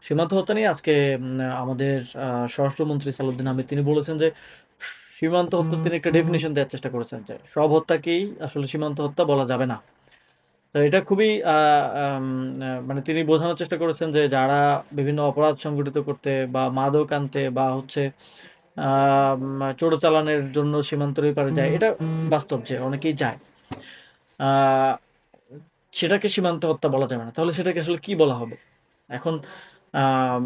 সীমান্ত হত্যা নিয়ে আজকে আমাদের স্বরাষ্ট্রমন্ত্রী সালাউদ্দিন আহমেদ তিনি বলেছেন যে সীমান্ত হত্যা তিনি একটা ডেফিনিশন দেওয়ার চেষ্টা করেছেন যে সব হত্যাকেই আসলে সীমান্ত হত্যা বলা যাবে না। তো এটা খুবই মানে তিনি বোঝানোর চেষ্টা করেছেন যে যারা বিভিন্ন অপরাধ সংগঠিত করতে বা মাদক আনতে বা হচ্ছে চোরাচালানের জন্য সীমান্তের ওই পারে যায়, এটা বাস্তব যে অনেকেই যায়। আহ, সেটাকে সীমান্ত হত্যা বলা যাবে না, তাহলে সেটাকে আসলে কি বলা হবে এখন? আম,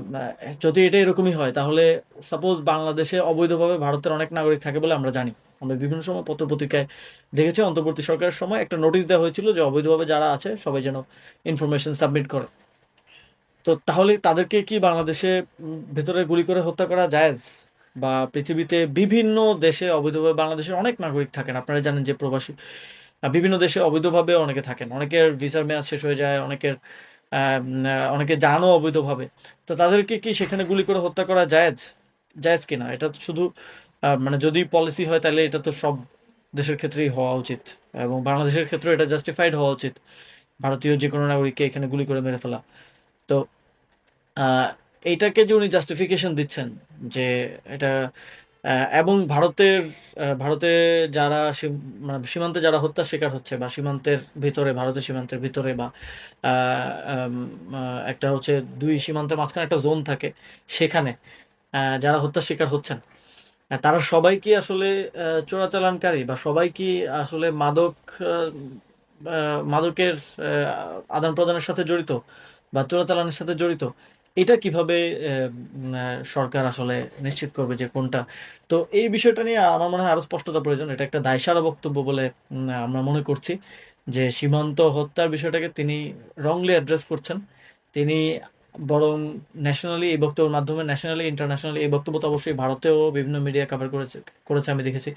যদি এটা এরকমই হয় তাহলে সাপোজ বাংলাদেশে অবৈধভাবে ভারতের অনেক নাগরিক থাকে বলে আমরা জানি। আমরা বিভিন্ন সময় পত্রপত্রিকায় দেখেছি অন্তর্বর্তী সরকারের সময় একটা নোটিশ দেওয়া হয়েছিল যে অবৈধভাবে যারা আছে সবাই যেন ইনফরমেশন সাবমিট করে। তো তাহলে তাদেরকে কি বাংলাদেশে ভেতরে গুলি করে হত্যা করা জায়েজ? বা পৃথিবীতে বিভিন্ন দেশে অবৈধভাবে বাংলাদেশের অনেক নাগরিক থাকেন, আপনারা জানেন যে প্রবাসী বিভিন্ন দেশে অবৈধভাবে অনেকে থাকেন, অনেকের ভিসার মেয়াদ শেষ হয়ে যায়, অনেকে জানও অবৈধভাবে। তো তাদেরকে কি সেখানে গুলি করে হত্যা করা জায়েজ? জায়েজ কিনা এটা তো শুধু মানে যদি পলিসি হয় তাহলে এটা তো সব দেশের ক্ষেত্রেই হওয়া উচিত, এবং বাংলাদেশের ক্ষেত্রে এটা জাস্টিফাইড হওয়া উচিত ভারতীয় যে কোনো নাগরিককে এখানে গুলি করে মেরে ফেলা। তো আহ, এইটাকে যে উনি জাস্টিফিকেশন দিচ্ছেন যে এটা এবং ভারতে যারা মানে সীমান্তে যারা হত্যার শিকার হচ্ছে বা সীমান্তের ভিতরে, ভারতের সীমান্তের ভিতরে বা আহ, আম, একটা হচ্ছে দুই সীমান্তের মাঝখানে একটা জোন থাকে, সেখানে যারা হত্যার শিকার হচ্ছেন, তারা সবাই কি আসলে চোরাচালানকারী বা সবাই কি আসলে মাদকের আদান প্রদানের সাথে জড়িত বা চোরাচালানের সাথে জড়িত? এটা কিভাবে সরকার আসলে নিশ্চিত করবে যে কোনটা? তো এই বিষয়টা নিয়ে আমার মনে হয় আরো স্পষ্টতা প্রয়োজন। এটা একটা দায়সারা বক্তব্য বলে আমরা মনে করছি যে সীমান্ত হত্যার বিষয়টাকে তিনি রংলি অ্যাড্রেস করছেন। তিনি বরং ন্যাশনালি এই বক্তব্যের মাধ্যমে, ন্যাশনালি ইন্টারন্যাশনালি এই বক্তব্য তো অবশ্যই ভারতেও বিভিন্ন মিডিয়া কভার করেছে করেছে আমি দেখেছি।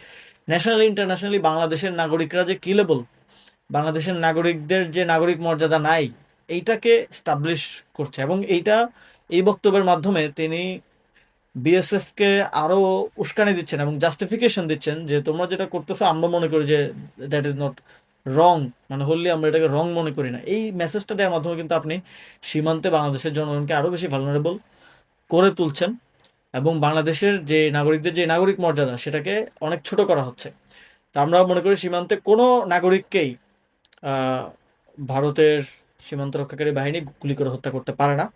ন্যাশনালি ইন্টারন্যাশনালি বাংলাদেশের নাগরিকরা যে কিলেবল, বাংলাদেশের নাগরিকদের যে নাগরিক মর্যাদা নাই, এইটাকে স্টাবলিশ করছে। এবং এই বক্তব্যের মাধ্যমে তিনি বিএসএফ কে আরো উস্কানি দিচ্ছেন এবং জাস্টিফিকেশন দিচ্ছেন যে তোমরা যেটা করতেছো আমরা মনে করি যে দ্যাট ইজ নট রং, মানে হলে আমরা এটাকে রং মনে করি না। এই মেসেজটা দেওয়ার মাধ্যমে কিন্তু আপনি সীমান্তে বাংলাদেশের জনগণকে আরো বেশি ভালনারেবল করে তুলছেন, এবং বাংলাদেশের যে নাগরিকদের যে নাগরিক মর্যাদা সেটাকে অনেক ছোট করা হচ্ছে। তা আমরা মনে করি সীমান্তে কোনো নাগরিককেই আহ, ভারতের সীমান্ত রক্ষাকারী বাহিনী গুলি করে হত্যা করতে পারে না।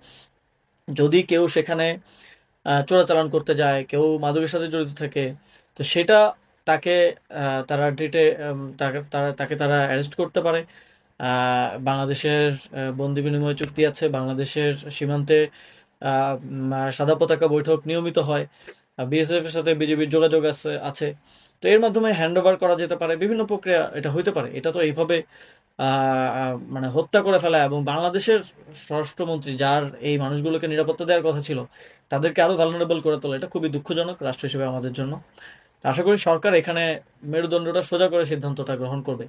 যদি কেউ সেখানে চোরাচালান করতে যায়, কেউ মাদকের সাথে জড়িত থাকে, তো সেটা তাকে তারা তাকে তারা অ্যারেস্ট করতে পারে। বাংলাদেশের বন্দি বিনিময় চুক্তি আছে, বাংলাদেশের সীমান্তে সাদা পতাকা বৈঠক নিয়মিত হয়, বিএসএফ এর সাথে বিজেপির যোগাযোগ আছে। তো এর মাধ্যমে হ্যান্ড ওভার করা যেতে পারে, বিভিন্ন প্রক্রিয়া এটা হইতে পারে। এটা তো এইভাবে মানে হত্যা করে ফেলা, এবং বাংলাদেশের স্বরাষ্ট্রমন্ত্রী যার এই মানুষগুলোকে নিরাপত্তা দেওয়ার কথা ছিল তাদেরকে আরো ভালনারেবল করে তোলা, এটা খুবই দুঃখজনক রাষ্ট্র হিসেবে আমাদের জন্য। তো আশা করি সরকার এখানে মেরুদণ্ডটা সোজা করে সিদ্ধান্তটা গ্রহণ করবে।